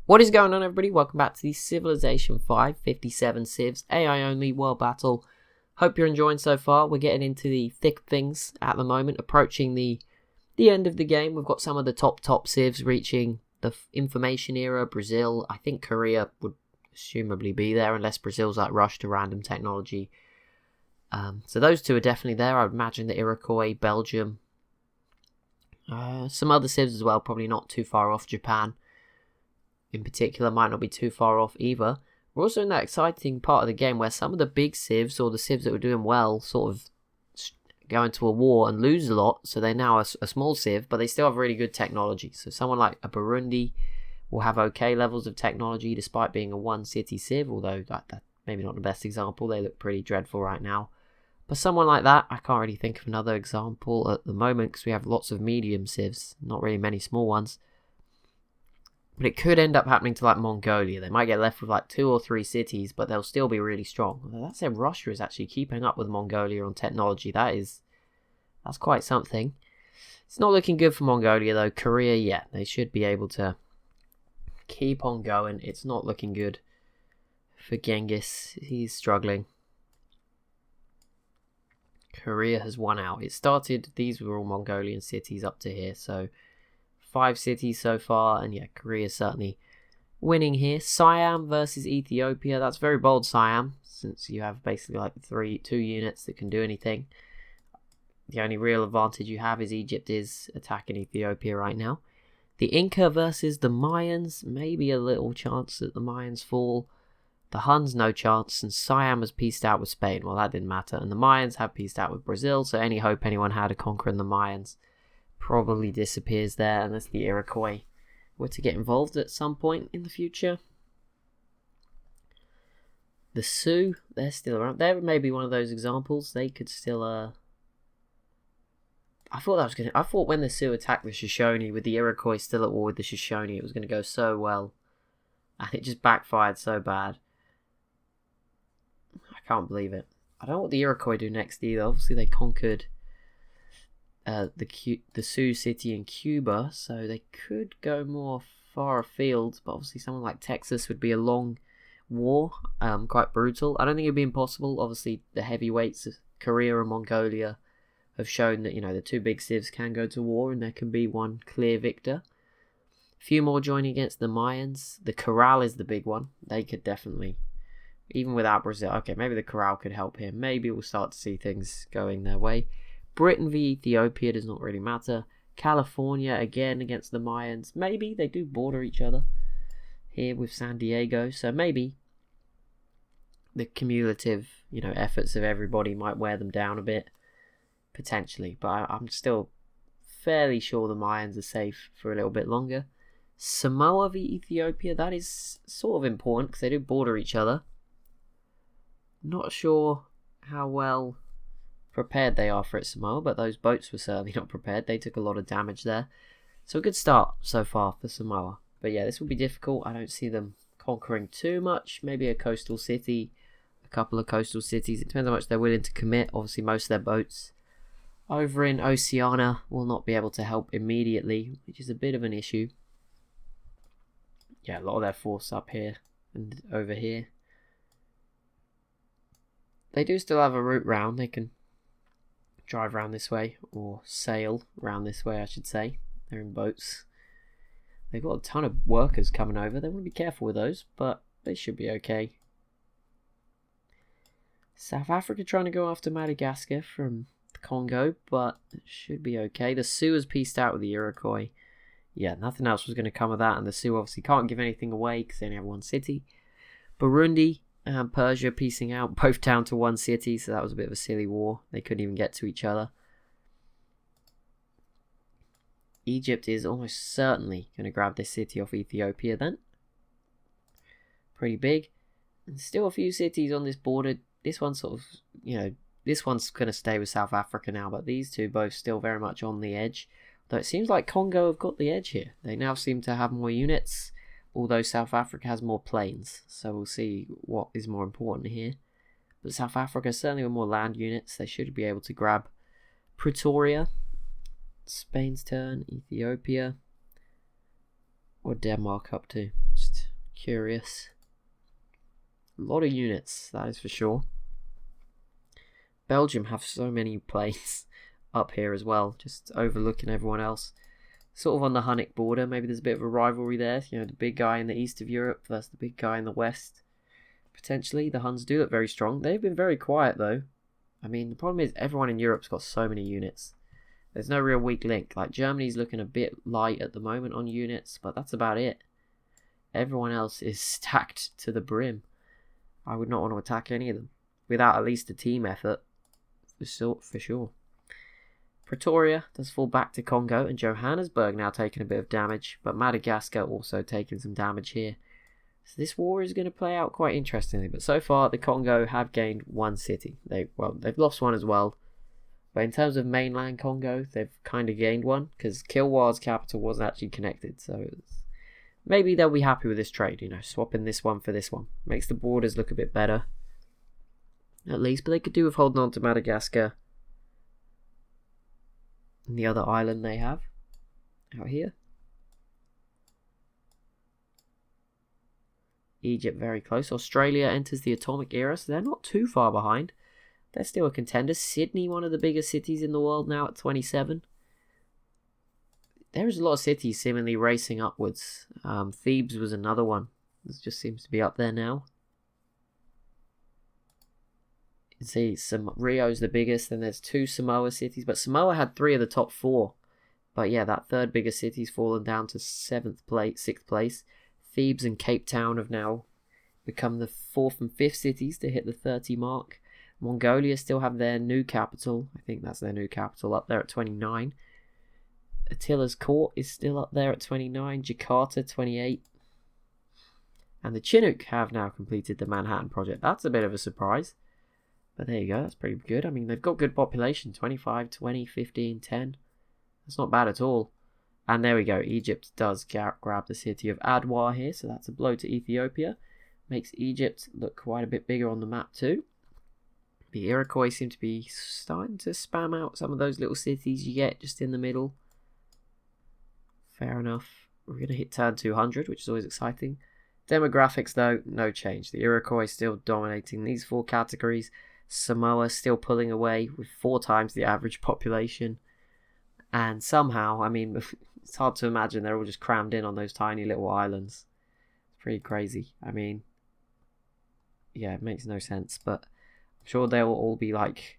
What is going on, everybody? Welcome back to the Civilization 5 57 Civs AI only world battle. Hope you're enjoying so far. We're getting into the thick things at the moment, approaching the end of the game. We've got some of the top Civs reaching the information era. Brazil, I think Korea would assumably be there unless Brazil's like rushed to random technology. So those two are definitely there. I would imagine the Iroquois, Belgium, some other Civs as well, probably not too far off. Japan in particular might not be too far off either. We're also in that exciting part of the game where some of the big Civs, or the Civs that were doing well, sort of go into a war and lose a lot, so they're now a small Civ, but they still have really good technology. So someone like a Burundi will have okay levels of technology despite being a one-city Civ, although that maybe not the best example. They look pretty dreadful right now. But someone like that, I can't really think of another example at the moment because we have lots of medium Civs, not really many small ones. But it could end up happening to like Mongolia. They might get left with like 2 or 3 cities, but they'll still be really strong. That said, Russia is actually keeping up with Mongolia on technology. That's quite something. It's not looking good for Mongolia though. Korea, yeah, they should be able to keep on going. It's not looking good for Genghis. He's struggling. Korea has won out. It started, these were all Mongolian cities up to here, so 5 cities so far, and yeah, Korea certainly winning here. Siam versus Ethiopia. That's very bold, Siam, since you have basically like 2 units that can do anything. The only real advantage you have is Egypt is attacking Ethiopia right now. The Inca versus the Mayans. Maybe a little chance that the Mayans fall. The Huns, no chance, and Siam has pieced out with Spain. Well, that didn't matter. And the Mayans have pieced out with Brazil, so any hope anyone had of conquering the Mayans probably disappears there unless the Iroquois were to get involved at some point in the future. The Sioux, they're still around. They're maybe one of those examples. They could still I thought when the Sioux attacked the Shoshone with the Iroquois still at war with the Shoshone, it was going to go so well. And it just backfired so bad. I can't believe it. I don't know what the Iroquois do next either. Obviously they conquered the Sioux city in Cuba, so they could go more far afield, but obviously someone like Texas would be a long war, quite brutal. I don't think it'd be impossible. Obviously the heavyweights of Korea and Mongolia have shown that, the 2 big Civs can go to war and there can be one clear victor. A few more joining against the Mayans. The Corral is the big one. They could definitely, even without Brazil, okay, maybe the Corral could help here. Maybe we'll start to see things going their way. Britain v Ethiopia does not really matter. California again against the Mayans. Maybe they do border each other here with San Diego, so maybe the cumulative, efforts of everybody might wear them down a bit, potentially. But I'm still fairly sure the Mayans are safe for a little bit longer. Samoa v Ethiopia, that is sort of important because they do border each other. Not sure how well prepared they are for it, Samoa, but those boats were certainly not prepared. They took a lot of damage there. So a good start so far for Samoa. But yeah, this will be difficult. I don't see them conquering too much. Maybe a coastal city, a couple of coastal cities. It depends how much they're willing to commit. Obviously, most of their boats over in Oceania will not be able to help immediately, which is a bit of an issue. Yeah, a lot of their force up here and over here. They do still have a route round. They can drive around this way, or sail around this way, I should say. They're in boats. They've got a ton of workers coming over. They want to be careful with those, but they should be okay. South Africa trying to go after Madagascar from the Congo, but it should be okay. The Sioux has pieced out with the Iroquois. Yeah, nothing else was going to come of that, and the Sioux obviously can't give anything away because they only have 1 city. Burundi and Persia piecing out, both down to 1 city, so that was a bit of a silly war. They couldn't even get to each other. Egypt is almost certainly going to grab this city off Ethiopia then. Pretty big. And still a few cities on this border. This one's sort of, this one's going to stay with South Africa now, but these two both still very much on the edge. Though it seems like Congo have got the edge here. They now seem to have more units, although South Africa has more planes, so we'll see what is more important here. But South Africa, certainly with more land units, they should be able to grab Pretoria. Spain's turn, Ethiopia. What Denmark up to? Just Curious. A lot of units, that is for sure. Belgium have so many planes up here as well, just overlooking everyone else. Sort of on the Hunnic border, maybe there's a bit of a rivalry there. You know, the big guy in the east of Europe versus the big guy in the west. Potentially, the Huns do look very strong. They've been very quiet though. I mean, the problem is everyone in Europe's got so many units. There's no real weak link. Like, Germany's looking a bit light at the moment on units, but that's about it. Everyone else is stacked to the brim. I would not want to attack any of them without at least a team effort, for sure. Pretoria does fall back to Congo, and Johannesburg now taking a bit of damage, but Madagascar also taking some damage here. So this war is going to play out quite interestingly, but so far the Congo have gained one city. They've lost one as well, but in terms of mainland Congo, they've kind of gained one, because Kilwa's capital wasn't actually connected, so maybe they'll be happy with this trade, you know, swapping this one for this one. Makes the borders look a bit better, at least, but they could do with holding on to Madagascar and the other island they have out here. Egypt very close. Australia enters the atomic era, so they're not too far behind. They're still a contender. Sydney, one of the biggest cities in the world now at 27. There's a lot of cities seemingly racing upwards. Thebes was another one. This just seems to be up there now. You can see Rio's the biggest, and there's 2 Samoa cities, but Samoa had 3 of the top 4. But yeah, that third biggest city's fallen down to 6th place. Thebes and Cape Town have now become the 4th and 5th cities to hit the 30 mark. Mongolia still have their new capital. I think that's their new capital up there at 29. Attila's court is still up there at 29. Jakarta 28. And the Chinook have now completed the Manhattan Project. That's a bit of a surprise. But there you go, that's pretty good. I mean, they've got good population. 25, 20, 15, 10. That's not bad at all. And there we go, Egypt does grab the city of Adwa here, so that's a blow to Ethiopia. Makes Egypt look quite a bit bigger on the map too. The Iroquois seem to be starting to spam out some of those little cities you get just in the middle. Fair enough. We're going to hit turn 200, which is always exciting. Demographics though, no change. The Iroquois still dominating these 4 categories. Samoa still pulling away with 4 times the average population. And somehow, I mean, it's hard to imagine they're all just crammed in on those tiny little islands. It's pretty crazy. I mean, yeah, it makes no sense. But I'm sure they'll all be like,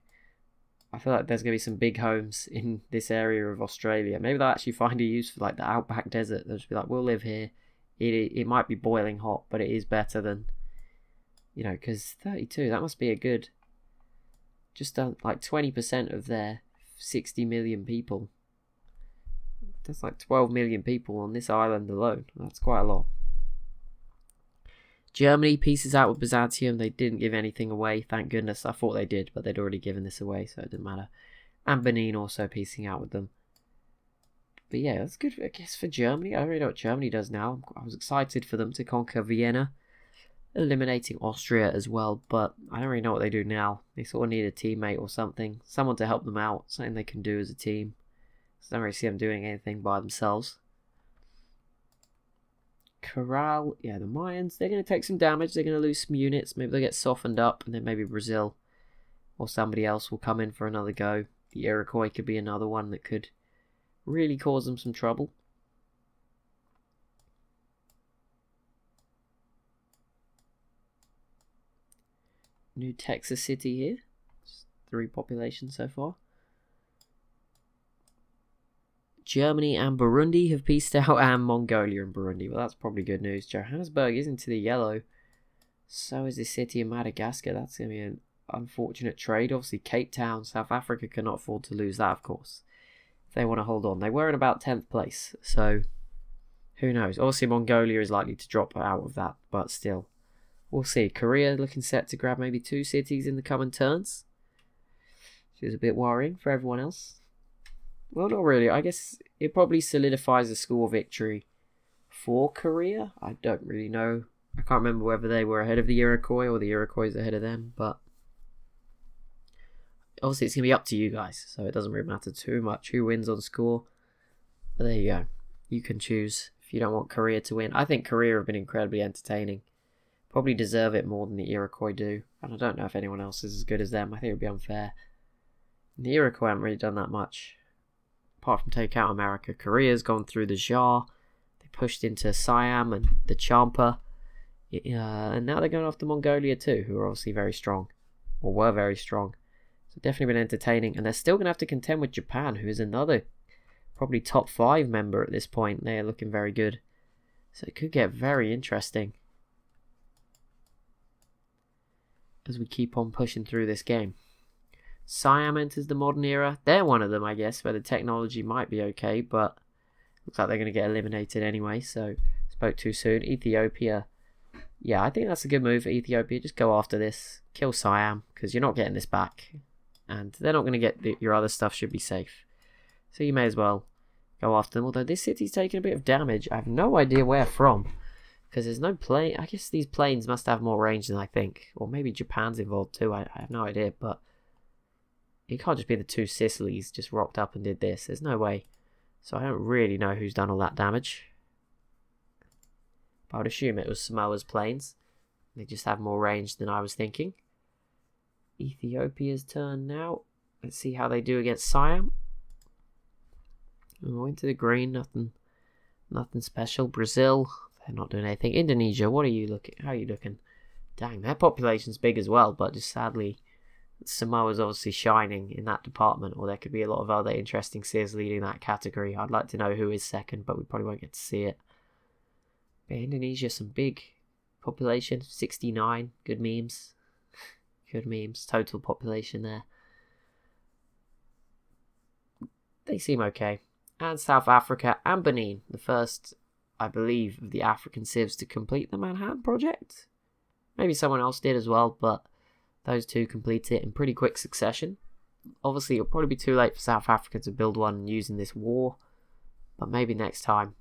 I feel like there's going to be some big homes in this area of Australia. Maybe they'll actually find a use for like the outback desert. They'll just be like, we'll live here. It might be boiling hot, but it is better than, you know, because 32, that must be a good, just like 20% of their 60 million people. That's like 12 million people on this island alone. That's quite a lot. Germany pieces out with Byzantium. They didn't give anything away, thank goodness. I thought they did, but they'd already given this away, so it didn't matter. And Benin also piecing out with them. But yeah, that's good, I guess, for Germany. I don't really know what Germany does now. I was excited for them to conquer Vienna, eliminating Austria as well, but I don't really know what they do now. They sort of need a teammate or something, someone to help them out, something they can do as a team. I don't really see them doing anything by themselves. Corral, yeah, the Mayans, they're going to take some damage. They're going to lose some units. Maybe they'll get softened up, and then maybe Brazil or somebody else will come in for another go. The Iroquois could be another one that could really cause them some trouble. New Texas City here. Just 3 populations so far. Germany and Burundi have pieced out, and Mongolia and Burundi. Well, that's probably good news. Johannesburg is into the yellow. So is the city of Madagascar. That's going to be an unfortunate trade. Obviously, Cape Town, South Africa cannot afford to lose that, of course. If they want to hold on. They were in about 10th place. So, who knows? Obviously, Mongolia is likely to drop out of that. But still, we'll see. Korea looking set to grab maybe 2 cities in the coming turns. Which is a bit worrying for everyone else. Well, not really. I guess it probably solidifies a score victory for Korea. I don't really know. I can't remember whether they were ahead of the Iroquois or the Iroquois ahead of them. But obviously it's going to be up to you guys. So it doesn't really matter too much who wins on score. But there you go. You can choose if you don't want Korea to win. I think Korea have been incredibly entertaining. Probably deserve it more than the Iroquois do. And I don't know if anyone else is as good as them. I think it would be unfair. The Iroquois haven't really done that much. Apart from take out America. Korea's gone through the Jar. They pushed into Siam and the Champa. And now they're going after Mongolia too, who are obviously very strong. Or were very strong. So definitely been entertaining. And they're still going to have to contend with Japan, who is another probably top 5 member at this point. They are looking very good. So it could get very interesting as we keep on pushing through this game. Siam enters the modern era. They're one of them, I guess, where the technology might be okay, but looks like they're going to get eliminated anyway, so spoke too soon. Ethiopia. Yeah, I think that's a good move for Ethiopia. Just go after this. Kill Siam, because you're not getting this back. And they're not going to get your other stuff, should be safe. So you may as well go after them. Although this city's taking a bit of damage. I have no idea where from. Because there's no plane. I guess these planes must have more range than I think. Or maybe Japan's involved too. I have no idea. But it can't just be the 2 Sicilies just rocked up and did this. There's no way. So I don't really know who's done all that damage. But I would assume it was Samoa's planes. They just have more range than I was thinking. Ethiopia's turn now. Let's see how they do against Siam. Oh, into the green. Nothing special. Brazil. They're not doing anything. Indonesia, what are you looking? How are you looking? Dang, their population's big as well, but just sadly, Samoa's obviously shining in that department, or there could be a lot of other interesting Civs leading that category. I'd like to know who is second, but we probably won't get to see it. But Indonesia, some big population, 69, good memes. Good memes, total population there. They seem okay. And South Africa and Benin, the first, I believe, of the African Civs to complete the Manhattan Project. Maybe someone else did as well, but those two completed it in pretty quick succession. Obviously, it'll probably be too late for South Africa to build one using this war, but maybe next time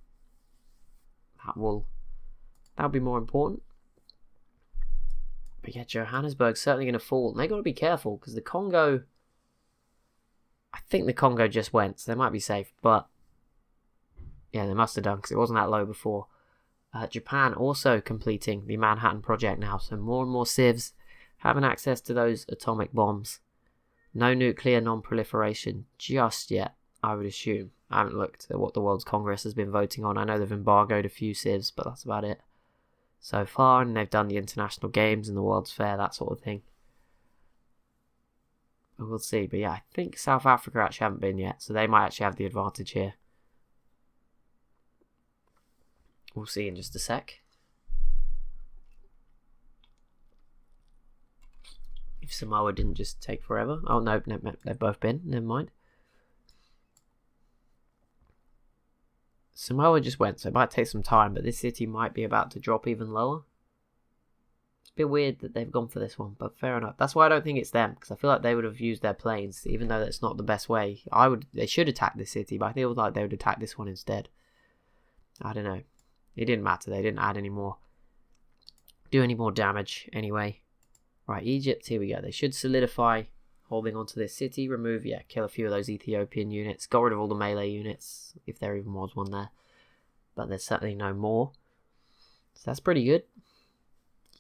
that'll be more important. But yeah, Johannesburg's certainly going to fall. And they've got to be careful, because the Congo, I think the Congo just went, so they might be safe, but yeah, they must have done, because it wasn't that low before. Japan also completing the Manhattan Project now, so more and more Civs having access to those atomic bombs. No nuclear non-proliferation just yet, I would assume. I haven't looked at what the World's Congress has been voting on. I know they've embargoed a few Civs, but that's about it so far, and they've done the international games and the World's Fair, that sort of thing. But we'll see. But yeah, I think South Africa actually haven't been yet, so they might actually have the advantage here. We'll see in just a sec. If Samoa didn't just take forever. Oh no, they've both been. Never mind. Samoa just went, so it might take some time, but this city might be about to drop even lower. It's a bit weird that they've gone for this one, but fair enough. That's why I don't think it's them, because I feel like they would have used their planes, even though that's not the best way. They should attack this city, but I feel like they would attack this one instead. I don't know. It didn't matter. They didn't add any more. Do any more damage anyway. Right, Egypt, here we go. They should solidify holding onto this city. Kill a few of those Ethiopian units. Got rid of all the melee units, if there even was one there. But there's certainly no more. So that's pretty good.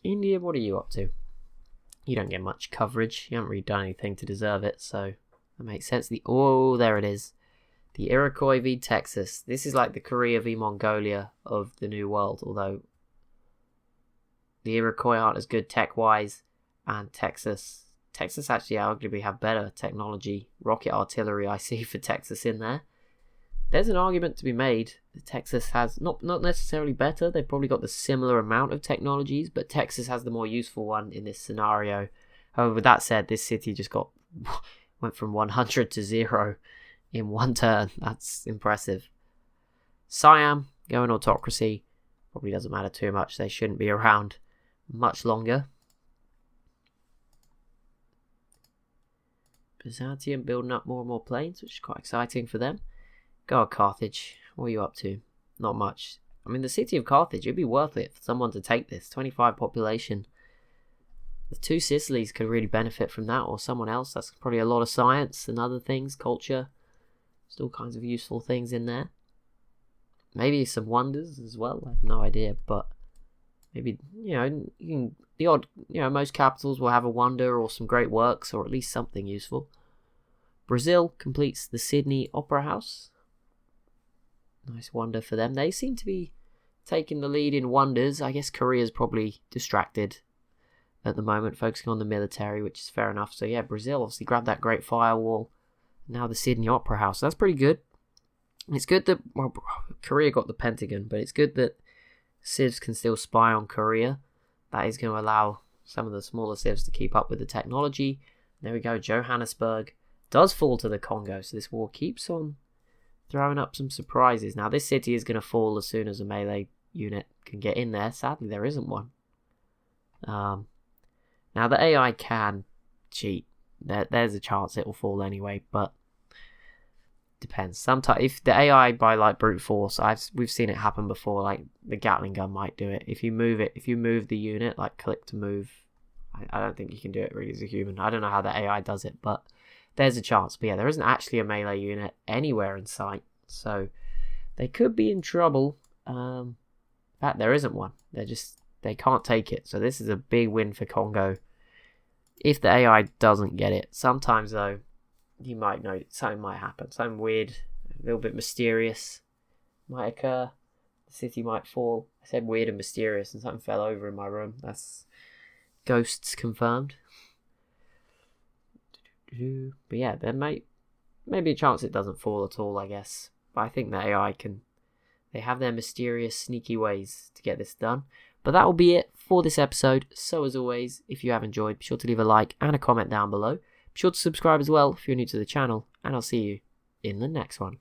India, what are you up to? You don't get much coverage. You haven't really done anything to deserve it, so that makes sense. Oh, there it is. The Iroquois v Texas. This is like the Korea v Mongolia of the New World, although the Iroquois aren't as good tech-wise, and Texas actually arguably have better technology. Rocket artillery I see for Texas in there. There's an argument to be made that Texas has, not necessarily better, they've probably got the similar amount of technologies, but Texas has the more useful one in this scenario. However, with that said, this city just went from 100 to 0 in one turn. That's impressive. Siam, going autocracy. Probably doesn't matter too much. They shouldn't be around much longer. Byzantium building up more and more planes, which is quite exciting for them. Go on, Carthage. What are you up to? Not much. I mean, the city of Carthage, it'd be worth it for someone to take this. 25 population. The 2 Sicilies could really benefit from that, or someone else. That's probably a lot of science and other things, culture. There's all kinds of useful things in there. maybe some wonders as well. I have no idea, but maybe, the odd, most capitals will have a wonder or some great works or at least something useful. Brazil completes the Sydney Opera House. Nice wonder for them. They seem to be taking the lead in wonders. I guess Korea's probably distracted at the moment, focusing on the military, which is fair enough. So yeah, Brazil obviously grabbed that Great Firewall. Now the Sydney Opera House. That's pretty good. It's good that, well, Korea got the Pentagon, but it's good that Civs can still spy on Korea. That is going to allow some of the smaller Civs to keep up with the technology. There we go. Johannesburg does fall to the Congo, so this war keeps on throwing up some surprises. Now, this city is going to fall as soon as a melee unit can get in there. Sadly, there isn't one. Now, the AI can cheat. There's a chance it will fall anyway, but depends. Sometimes, if the AI by like brute force, we've seen it happen before. Like the Gatling gun might do it. If you move the unit, like click to move, I don't think you can do it really as a human. I don't know how the AI does it, but there's a chance. But yeah, there isn't actually a melee unit anywhere in sight, so they could be in trouble. In fact, there isn't one. They can't take it. So this is a big win for Congo. If the AI doesn't get it, sometimes though, you might know something might happen. Something weird, a little bit mysterious might occur. The city might fall. I said weird and mysterious, and something fell over in my room. That's ghosts confirmed. But yeah, there may be a chance it doesn't fall at all, I guess. But I think the AI they have their mysterious, sneaky ways to get this done. But that will be it for this episode. So as always, if you have enjoyed, be sure to leave a like and a comment down below. Be sure to subscribe as well if you're new to the channel, and I'll see you in the next one.